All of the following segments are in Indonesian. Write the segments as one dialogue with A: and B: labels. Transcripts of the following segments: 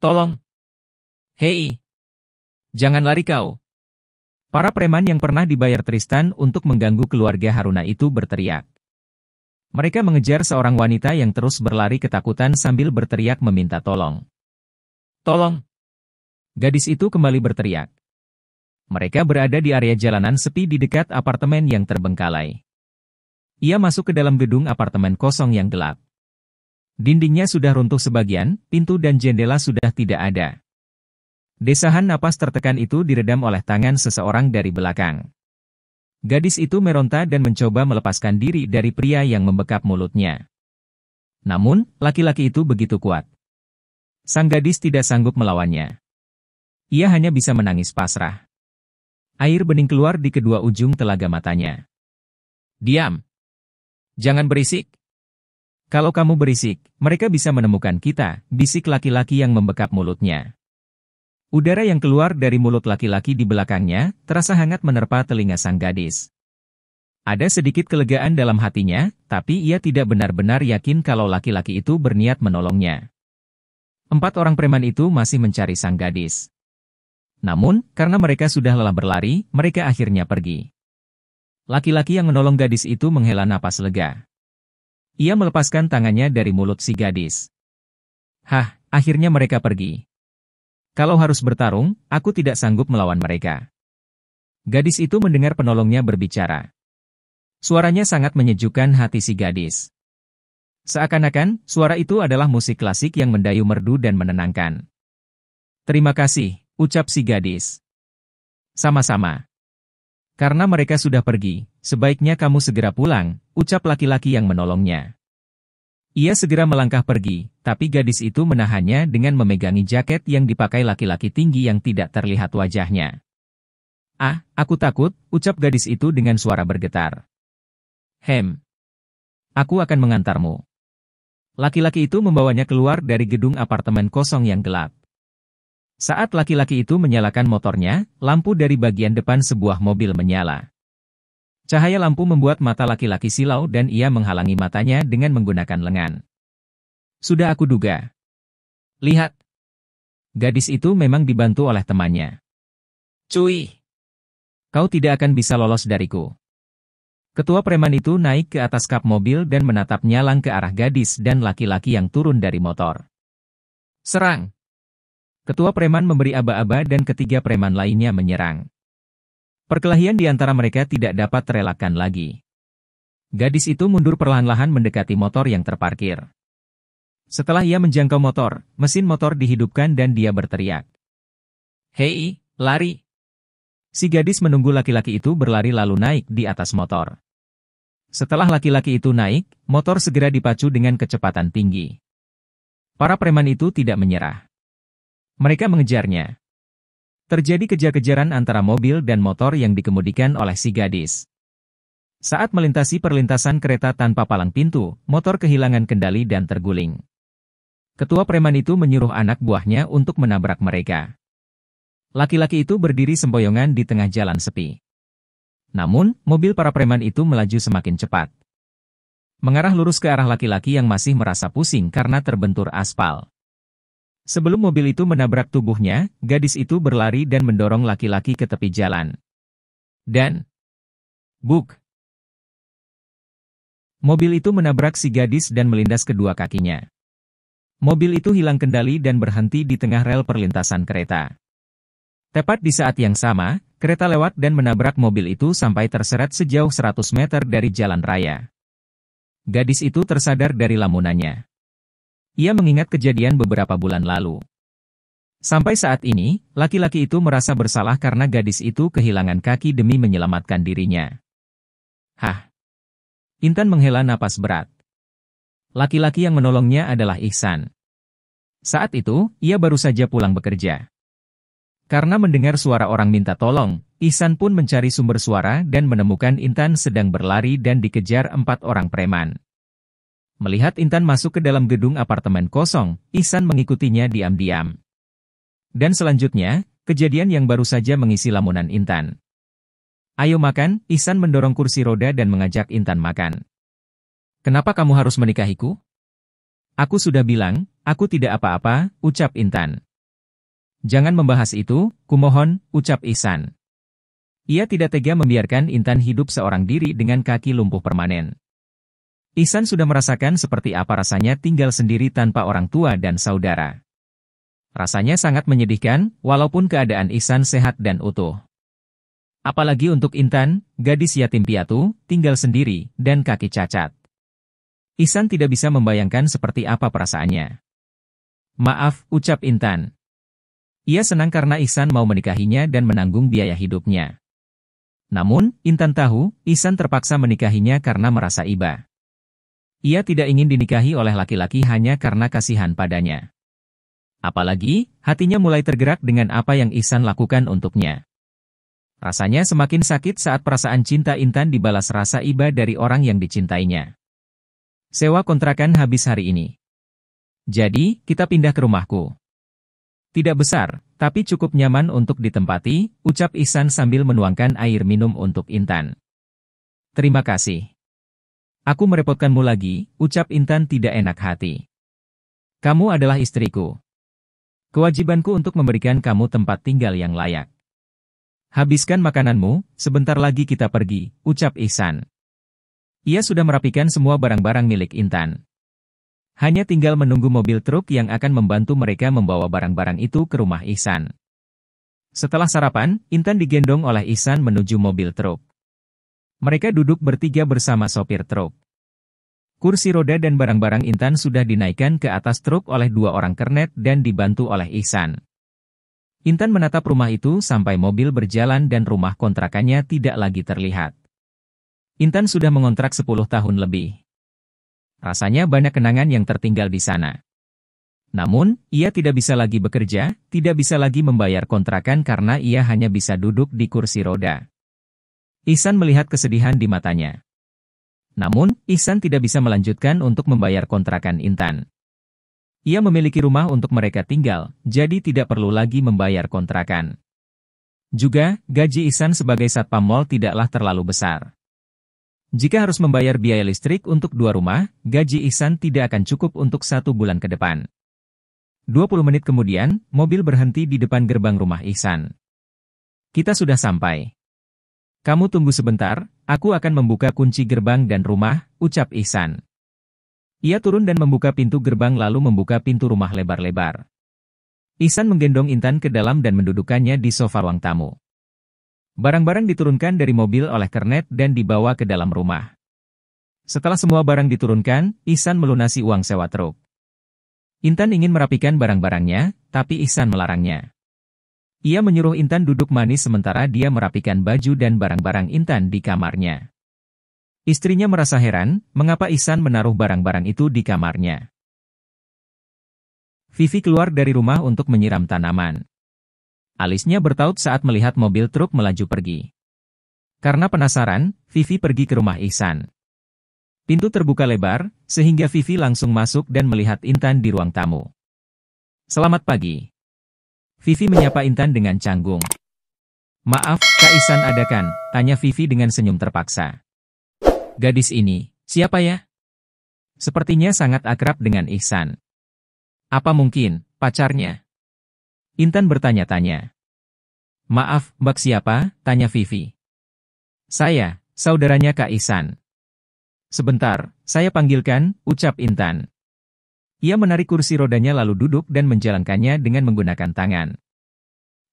A: Tolong! Hei! Jangan lari kau! Para preman yang pernah dibayar Tristan untuk mengganggu keluarga Haruna itu berteriak. Mereka mengejar seorang wanita yang terus berlari ketakutan sambil berteriak meminta tolong. Tolong! Gadis itu kembali berteriak. Mereka berada di area jalanan sepi di dekat apartemen yang terbengkalai. Ia masuk ke dalam gedung apartemen kosong yang gelap. Dindingnya sudah runtuh sebagian, pintu dan jendela sudah tidak ada. Desahan napas tertekan itu diredam oleh tangan seseorang dari belakang. Gadis itu meronta dan mencoba melepaskan diri dari pria yang membekap mulutnya. Namun, laki-laki itu begitu kuat. Sang gadis tidak sanggup melawannya. Ia hanya bisa menangis pasrah. Air bening keluar di kedua ujung telaga matanya. Diam! Jangan berisik! Kalau kamu berisik, mereka bisa menemukan kita, bisik laki-laki yang membekap mulutnya. Udara yang keluar dari mulut laki-laki di belakangnya, terasa hangat menerpa telinga sang gadis. Ada sedikit kelegaan dalam hatinya, tapi ia tidak benar-benar yakin kalau laki-laki itu berniat menolongnya. 4 orang preman itu masih mencari sang gadis. Namun, karena mereka sudah lelah berlari, mereka akhirnya pergi. Laki-laki yang menolong gadis itu menghela napas lega. Ia melepaskan tangannya dari mulut si gadis. Hah, akhirnya mereka pergi. Kalau harus bertarung, aku tidak sanggup melawan mereka. Gadis itu mendengar penolongnya berbicara. Suaranya sangat menyejukkan hati si gadis. Seakan-akan, suara itu adalah musik klasik yang mendayu merdu dan menenangkan. Terima kasih, ucap si gadis. Sama-sama. Karena mereka sudah pergi, sebaiknya kamu segera pulang, ucap laki-laki yang menolongnya. Ia segera melangkah pergi, tapi gadis itu menahannya dengan memegangi jaket yang dipakai laki-laki tinggi yang tidak terlihat wajahnya. Ah, aku takut, ucap gadis itu dengan suara bergetar. Aku akan mengantarmu. Laki-laki itu membawanya keluar dari gedung apartemen kosong yang gelap. Saat laki-laki itu menyalakan motornya, lampu dari bagian depan sebuah mobil menyala. Cahaya lampu membuat mata laki-laki silau dan ia menghalangi matanya dengan menggunakan lengan. Sudah aku duga. Lihat. Gadis itu memang dibantu oleh temannya. Cuy. Kau tidak akan bisa lolos dariku. Ketua preman itu naik ke atas kap mobil dan menatap nyalang ke arah gadis dan laki-laki yang turun dari motor. Serang! Ketua preman memberi aba-aba dan ketiga preman lainnya menyerang. Perkelahian di antara mereka tidak dapat terelakkan lagi. Gadis itu mundur perlahan-lahan mendekati motor yang terparkir. Setelah ia menjangkau motor, mesin motor dihidupkan dan dia berteriak. Hei, lari! Si gadis menunggu laki-laki itu berlari lalu naik di atas motor. Setelah laki-laki itu naik, motor segera dipacu dengan kecepatan tinggi. Para preman itu tidak menyerah. Mereka mengejarnya. Terjadi kejar-kejaran antara mobil dan motor yang dikemudikan oleh si gadis. Saat melintasi perlintasan kereta tanpa palang pintu, motor kehilangan kendali dan terguling. Ketua preman itu menyuruh anak buahnya untuk menabrak mereka. Laki-laki itu berdiri sempoyongan di tengah jalan sepi. Namun, mobil para preman itu melaju semakin cepat. Mengarah lurus ke arah laki-laki yang masih merasa pusing karena terbentur aspal. Sebelum mobil itu menabrak tubuhnya, gadis itu berlari dan mendorong laki-laki ke tepi jalan. Dan... Buk! Mobil itu menabrak si gadis dan melindas kedua kakinya. Mobil itu hilang kendali dan berhenti di tengah rel perlintasan kereta. Tepat di saat yang sama, kereta lewat dan menabrak mobil itu sampai terseret sejauh 100 meter dari jalan raya. Gadis itu tersadar dari lamunannya. Ia mengingat kejadian beberapa bulan lalu. Sampai saat ini, laki-laki itu merasa bersalah karena gadis itu kehilangan kaki demi menyelamatkan dirinya. Hah! Intan menghela napas berat. Laki-laki yang menolongnya adalah Ihsan. Saat itu, ia baru saja pulang bekerja. Karena mendengar suara orang minta tolong, Ihsan pun mencari sumber suara dan menemukan Intan sedang berlari dan dikejar 4 orang preman. Melihat Intan masuk ke dalam gedung apartemen kosong, Ihsan mengikutinya diam-diam. Dan selanjutnya, kejadian yang baru saja mengisi lamunan Intan. Ayo makan, Ihsan mendorong kursi roda dan mengajak Intan makan. Kenapa kamu harus menikahiku? Aku sudah bilang, aku tidak apa-apa, ucap Intan. Jangan membahas itu, kumohon, ucap Ihsan. Ia tidak tega membiarkan Intan hidup seorang diri dengan kaki lumpuh permanen. Ihsan sudah merasakan seperti apa rasanya tinggal sendiri tanpa orang tua dan saudara. Rasanya sangat menyedihkan, walaupun keadaan Ihsan sehat dan utuh. Apalagi untuk Intan, gadis yatim piatu, tinggal sendiri, dan kaki cacat. Ihsan tidak bisa membayangkan seperti apa perasaannya. Maaf, ucap Intan. Ia senang karena Ihsan mau menikahinya dan menanggung biaya hidupnya. Namun, Intan tahu, Ihsan terpaksa menikahinya karena merasa iba. Ia tidak ingin dinikahi oleh laki-laki hanya karena kasihan padanya. Apalagi, hatinya mulai tergerak dengan apa yang Ihsan lakukan untuknya. Rasanya semakin sakit saat perasaan cinta Intan dibalas rasa iba dari orang yang dicintainya. Sewa kontrakan habis hari ini. Jadi, kita pindah ke rumahku. Tidak besar, tapi cukup nyaman untuk ditempati, ucap Ihsan sambil menuangkan air minum untuk Intan. Terima kasih. Aku merepotkanmu lagi, ucap Intan tidak enak hati. Kamu adalah istriku. Kewajibanku untuk memberikan kamu tempat tinggal yang layak. Habiskan makananmu, sebentar lagi kita pergi, ucap Ihsan. Ia sudah merapikan semua barang-barang milik Intan. Hanya tinggal menunggu mobil truk yang akan membantu mereka membawa barang-barang itu ke rumah Ihsan. Setelah sarapan, Intan digendong oleh Ihsan menuju mobil truk. Mereka duduk bertiga bersama sopir truk. Kursi roda dan barang-barang Intan sudah dinaikkan ke atas truk oleh dua orang kernet dan dibantu oleh Ihsan. Intan menatap rumah itu sampai mobil berjalan dan rumah kontrakannya tidak lagi terlihat. Intan sudah mengontrak 10 tahun lebih. Rasanya banyak kenangan yang tertinggal di sana. Namun, ia tidak bisa lagi bekerja, tidak bisa lagi membayar kontrakan karena ia hanya bisa duduk di kursi roda. Ihsan melihat kesedihan di matanya. Namun, Ihsan tidak bisa melanjutkan untuk membayar kontrakan Intan. Ia memiliki rumah untuk mereka tinggal, jadi tidak perlu lagi membayar kontrakan. Juga, gaji Ihsan sebagai satpam mal tidaklah terlalu besar. Jika harus membayar biaya listrik untuk 2 rumah, gaji Ihsan tidak akan cukup untuk 1 bulan ke depan. 20 menit kemudian, mobil berhenti di depan gerbang rumah Ihsan. Kita sudah sampai. Kamu tunggu sebentar, aku akan membuka kunci gerbang dan rumah, ucap Ihsan. Ia turun dan membuka pintu gerbang lalu membuka pintu rumah lebar-lebar. Ihsan menggendong Intan ke dalam dan mendudukkannya di sofa ruang tamu. Barang-barang diturunkan dari mobil oleh kernet dan dibawa ke dalam rumah. Setelah semua barang diturunkan, Ihsan melunasi uang sewa truk. Intan ingin merapikan barang-barangnya, tapi Ihsan melarangnya. Ia menyuruh Intan duduk manis sementara dia merapikan baju dan barang-barang Intan di kamarnya. Istrinya merasa heran, mengapa Ihsan menaruh barang-barang itu di kamarnya. Vivi keluar dari rumah untuk menyiram tanaman. Alisnya bertaut saat melihat mobil truk melaju pergi. Karena penasaran, Vivi pergi ke rumah Ihsan. Pintu terbuka lebar, sehingga Vivi langsung masuk dan melihat Intan di ruang tamu. Selamat pagi. Vivi menyapa Intan dengan canggung. Maaf, Kak Ihsan ada kan? Tanya Vivi dengan senyum terpaksa. Gadis ini, siapa ya? Sepertinya sangat akrab dengan Ihsan. Apa mungkin, pacarnya? Intan bertanya-tanya. Maaf, Mbak siapa? Tanya Vivi. Saya, saudaranya Kak Ihsan. Sebentar, saya panggilkan, ucap Intan. Ia menarik kursi rodanya lalu duduk dan menjalankannya dengan menggunakan tangan.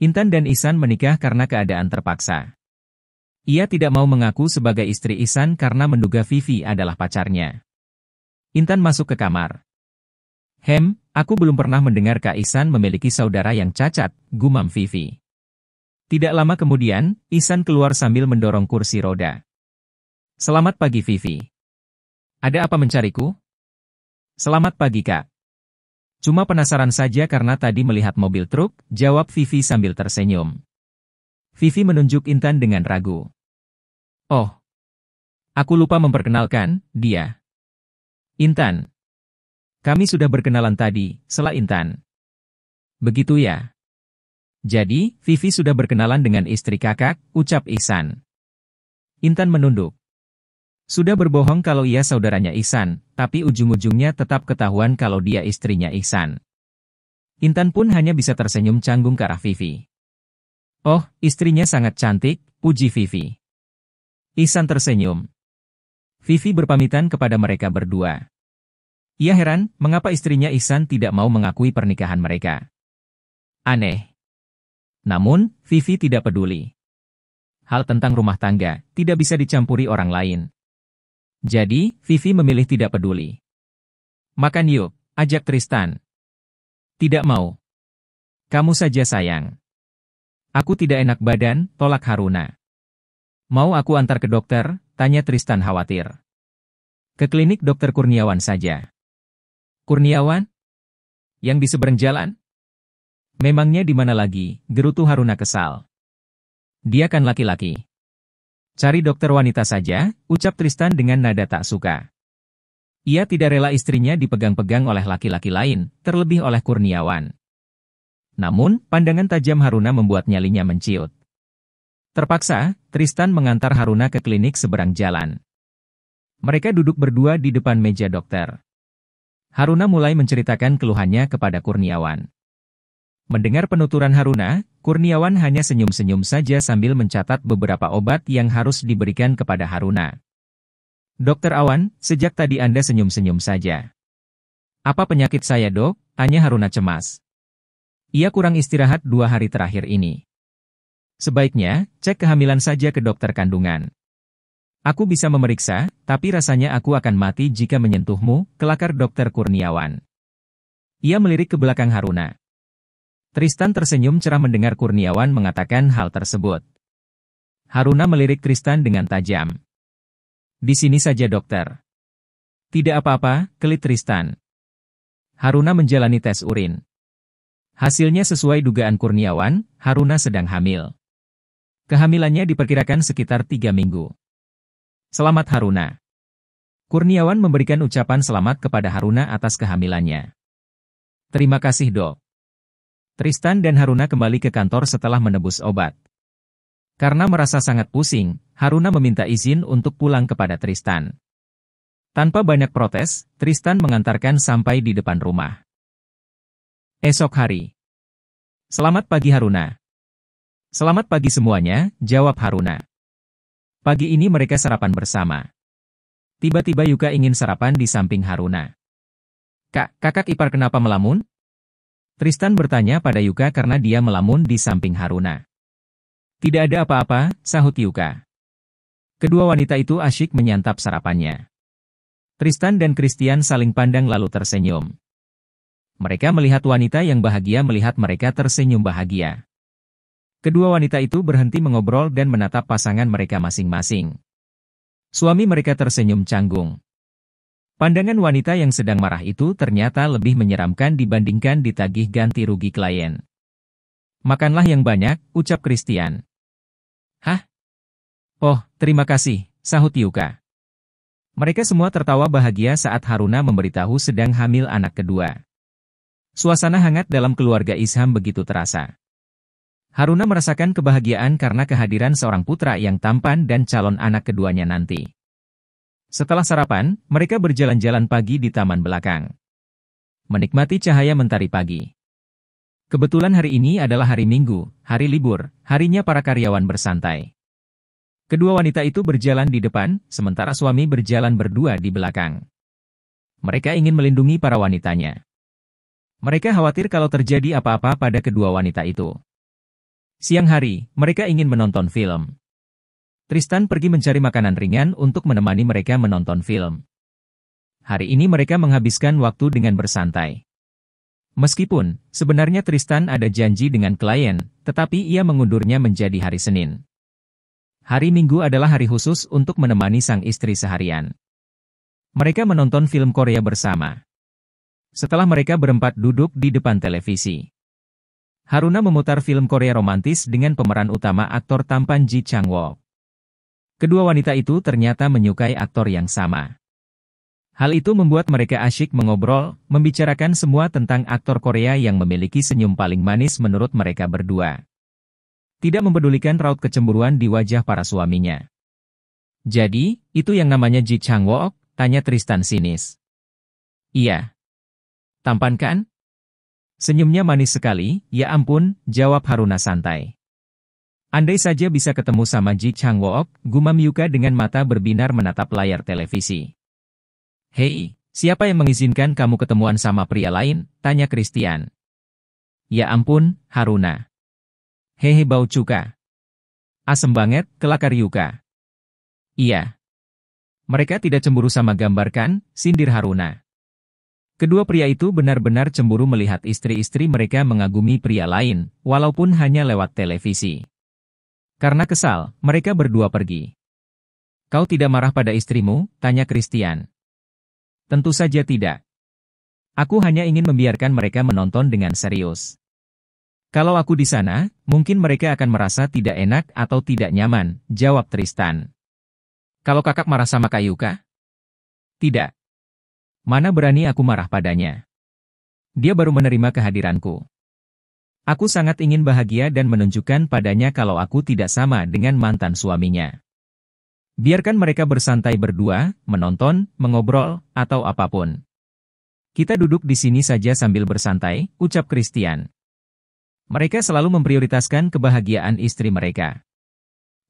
A: Intan dan Ihsan menikah karena keadaan terpaksa. Ia tidak mau mengaku sebagai istri Ihsan karena menduga Vivi adalah pacarnya. Intan masuk ke kamar. Aku belum pernah mendengar Kak Ihsan memiliki saudara yang cacat, gumam Vivi. Tidak lama kemudian, Ihsan keluar sambil mendorong kursi roda. Selamat pagi Vivi. Ada apa mencariku? Selamat pagi Kak. Cuma penasaran saja karena tadi melihat mobil truk, jawab Vivi sambil tersenyum. Vivi menunjuk Intan dengan ragu. Oh, aku lupa memperkenalkan, dia. Intan. Kami sudah berkenalan tadi, sela Intan. Begitu ya. Jadi, Vivi sudah berkenalan dengan istri kakak, ucap Ihsan. Intan menunduk. Sudah berbohong kalau ia saudaranya Ihsan, tapi ujung-ujungnya tetap ketahuan kalau dia istrinya Ihsan. Intan pun hanya bisa tersenyum canggung ke arah Vivi. Oh, istrinya sangat cantik, puji Vivi. Ihsan tersenyum. Vivi berpamitan kepada mereka berdua. Ia heran, mengapa istrinya Ihsan tidak mau mengakui pernikahan mereka. Aneh. Namun, Vivi tidak peduli. Hal tentang rumah tangga tidak bisa dicampuri orang lain. Jadi, Vivi memilih tidak peduli. Makan yuk, ajak Tristan. Tidak mau. Kamu saja sayang. Aku tidak enak badan, tolak Haruna. Mau aku antar ke dokter? Tanya Tristan khawatir. Ke klinik dokter Kurniawan saja. Kurniawan? Yang di seberang jalan? Memangnya di mana lagi? Gerutu Haruna kesal. Dia kan laki-laki. Cari dokter wanita saja, ucap Tristan dengan nada tak suka. Ia tidak rela istrinya dipegang-pegang oleh laki-laki lain, terlebih oleh Kurniawan. Namun, pandangan tajam Haruna membuat nyalinya menciut. Terpaksa, Tristan mengantar Haruna ke klinik seberang jalan. Mereka duduk berdua di depan meja dokter. Haruna mulai menceritakan keluhannya kepada Kurniawan. Mendengar penuturan Haruna, Kurniawan hanya senyum-senyum saja sambil mencatat beberapa obat yang harus diberikan kepada Haruna. Dokter Awan, sejak tadi Anda senyum-senyum saja. Apa penyakit saya, Dok? Tanya Haruna cemas. Ia kurang istirahat 2 hari terakhir ini. Sebaiknya, cek kehamilan saja ke dokter kandungan. Aku bisa memeriksa, tapi rasanya aku akan mati jika menyentuhmu, kelakar Dokter Kurniawan. Ia melirik ke belakang Haruna. Tristan tersenyum cerah mendengar Kurniawan mengatakan hal tersebut. Haruna melirik Tristan dengan tajam. Di sini saja dokter. Tidak apa-apa, kelit Tristan. Haruna menjalani tes urin. Hasilnya sesuai dugaan Kurniawan, Haruna sedang hamil. Kehamilannya diperkirakan sekitar 3 minggu. Selamat Haruna. Kurniawan memberikan ucapan selamat kepada Haruna atas kehamilannya. Terima kasih, Dok. Tristan dan Haruna kembali ke kantor setelah menebus obat. Karena merasa sangat pusing, Haruna meminta izin untuk pulang kepada Tristan. Tanpa banyak protes, Tristan mengantarkan sampai di depan rumah. Esok hari. Selamat pagi Haruna. Selamat pagi semuanya, jawab Haruna. Pagi ini mereka sarapan bersama. Tiba-tiba Yuka ingin sarapan di samping Haruna. Kakak ipar kenapa melamun? Tristan bertanya pada Yuka karena dia melamun di samping Haruna. Tidak ada apa-apa, sahut Yuka. Kedua wanita itu asyik menyantap sarapannya. Tristan dan Christian saling pandang lalu tersenyum. Mereka melihat wanita yang bahagia melihat mereka tersenyum bahagia. Kedua wanita itu berhenti mengobrol dan menatap pasangan mereka masing-masing. Suami mereka tersenyum canggung. Pandangan wanita yang sedang marah itu ternyata lebih menyeramkan dibandingkan ditagih ganti rugi klien. Makanlah yang banyak, ucap Christian. Hah? Oh, terima kasih, sahut Yuka. Mereka semua tertawa bahagia saat Haruna memberitahu sedang hamil anak kedua. Suasana hangat dalam keluarga Isham begitu terasa. Haruna merasakan kebahagiaan karena kehadiran seorang putra yang tampan dan calon anak keduanya nanti. Setelah sarapan, mereka berjalan-jalan pagi di taman belakang. Menikmati cahaya mentari pagi. Kebetulan hari ini adalah hari Minggu, hari libur, harinya para karyawan bersantai. Kedua wanita itu berjalan di depan, sementara suami berjalan berdua di belakang. Mereka ingin melindungi para wanitanya. Mereka khawatir kalau terjadi apa-apa pada kedua wanita itu. Siang hari, mereka ingin menonton film. Tristan pergi mencari makanan ringan untuk menemani mereka menonton film. Hari ini mereka menghabiskan waktu dengan bersantai. Meskipun, sebenarnya Tristan ada janji dengan klien, tetapi ia mengundurnya menjadi hari Senin. Hari Minggu adalah hari khusus untuk menemani sang istri seharian. Mereka menonton film Korea bersama. Setelah mereka berempat duduk di depan televisi, Haruna memutar film Korea romantis dengan pemeran utama aktor tampan Ji Chang-wook. Kedua wanita itu ternyata menyukai aktor yang sama. Hal itu membuat mereka asyik mengobrol, membicarakan semua tentang aktor Korea yang memiliki senyum paling manis menurut mereka berdua. Tidak mempedulikan raut kecemburuan di wajah para suaminya. Jadi, itu yang namanya Ji Chang-wook? Tanya Tristan sinis. Iya. Tampan kan? Senyumnya manis sekali, ya ampun, jawab Haruna santai. Andai saja bisa ketemu sama Ji Changwook, gumam Yuka dengan mata berbinar menatap layar televisi. Hei, siapa yang mengizinkan kamu ketemuan sama pria lain? Tanya Christian. Ya ampun, Haruna. Hehe bau cuka. Asem banget, kelakar Yuka. Iya. Mereka tidak cemburu sama gambar kan, sindir Haruna. Kedua pria itu benar-benar cemburu melihat istri-istri mereka mengagumi pria lain, walaupun hanya lewat televisi. Karena kesal, mereka berdua pergi. Kau tidak marah pada istrimu? Tanya Christian. Tentu saja tidak. Aku hanya ingin membiarkan mereka menonton dengan serius. Kalau aku di sana, mungkin mereka akan merasa tidak enak atau tidak nyaman, jawab Tristan. Kalau kakak marah sama Kak Yuka? Tidak. Mana berani aku marah padanya. Dia baru menerima kehadiranku. Aku sangat ingin bahagia dan menunjukkan padanya kalau aku tidak sama dengan mantan suaminya. Biarkan mereka bersantai berdua, menonton, mengobrol, atau apapun. Kita duduk di sini saja sambil bersantai, ucap Christian. Mereka selalu memprioritaskan kebahagiaan istri mereka.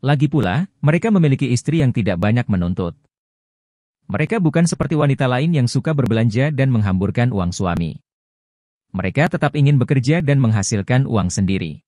A: Lagi pula, mereka memiliki istri yang tidak banyak menuntut. Mereka bukan seperti wanita lain yang suka berbelanja dan menghamburkan uang suami. Mereka tetap ingin bekerja dan menghasilkan uang sendiri.